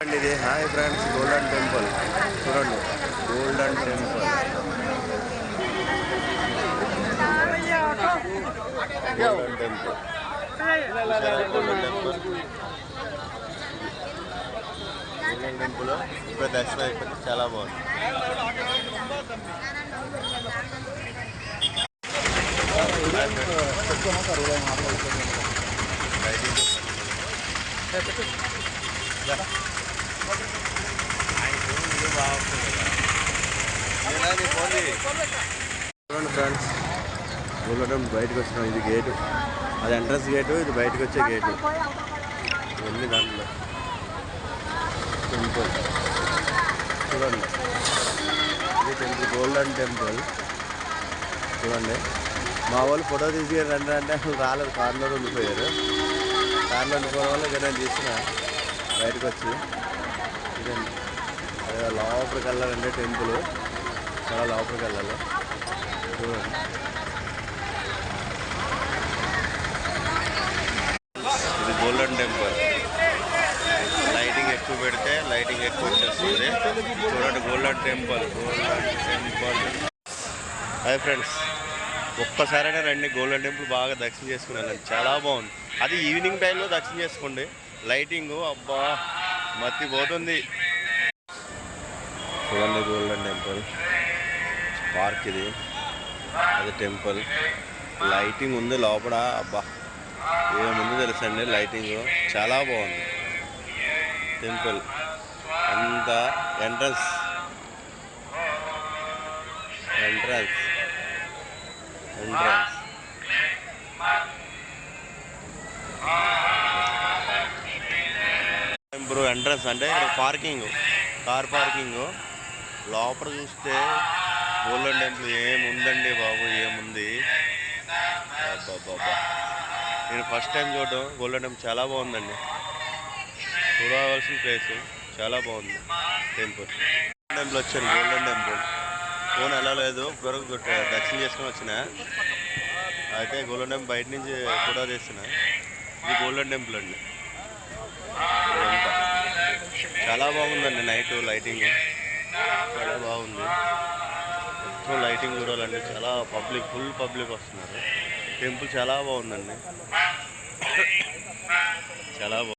ఇది hi friends, golden temple చూడండి. Golden temple, golden temple, golden temple, golden temple. ఇప్పుడు దర్శనం అయిపోతే చాలా బాగుంది. చూడండి ఫ్రెండ్స్, గోల్డెన్ బయటకు వచ్చినాం. ఇది గేటు, అది ఎంట్రన్స్ గేటు, ఇది బయటకు వచ్చే గేటు. ఇవన్నీ దాంట్లో టెంపుల్ చూడండి. ఇది టెంపుల్, గోల్డెన్ టెంపుల్ చూడండి. మా వాళ్ళు ఫోటో తీసి రండి అంటే అసలు రాలేదు, కార్లో ఉండిపోయారు. కార్లో ఉండిపోవడం వల్ల ఇక నేను తీసిన బయటకు వచ్చి. ఇదండి, లోపలికి వెళ్ళాలంటే టెంపుల్, చాలా లోపలికి వెళ్ళాలి. చూడండి, ఇది గోల్డెన్ టెంపుల్. లైటింగ్ ఎక్కువ పెడితే లైటింగ్ ఎక్కువ వచ్చేస్తుంది. చూడండి, golden temple, golden temple. Hi friends, ఒక్కసారైనా రండి, గోల్డెన్ టెంపుల్ బాగా దర్శనం చేసుకుని వెళ్ళండి, చాలా బాగుంది. అది ఈవినింగ్ టైంలో దర్శనం చేసుకోండి. లైటింగ్ అబ్బా మర్చిపోతుంది. చూడండి, గోల్డెన్ టెంపుల్ పార్క్ ఇది, అది టెంపుల్. లైటింగ్ ఉంది లోపల, అబ్బా ఏముందో తెలుసండి. లైటింగ్ చాలా బాగుంది. టెంపుల్ అంత entrance entrance entrance temple entrance అంటే ఇక్కడ పార్కింగ్, కార్ పార్కింగ్. లోపల చూస్తే గోల్డెన్ టెంపుల్ ఏముందండి బాబు, ఏముంది. అబ్బాబ్బాబ్బా, నేను ఫస్ట్ టైం చూడడం. గోల్డెన్ టెంపుల్ చాలా బాగుందండి, చూడవలసిన ప్లేస్, చాలా బాగుంది టెంపుల్. టెంపుల్ వచ్చాను, గోల్డెన్ టెంపుల్. ఫోన్ వెళ్ళలేదు, వరకు దర్శనం చేసుకొని వచ్చిన. అయితే గోల్డెన్ టెంపుల్ బయట నుంచి ఫోటో తీసిన. ఇది గోల్డెన్ టెంపుల్ అండి. చాలా బాగుందండి, నైట్ లైటింగ్ చాలా బాగుంది. మొత్తం లైటింగ్ చూడాలండి, చాలా పబ్లిక్, ఫుల్ పబ్లిక్ వస్తున్నారు. టెంపుల్ చాలా బాగుందండి, చాలా బాగుంది.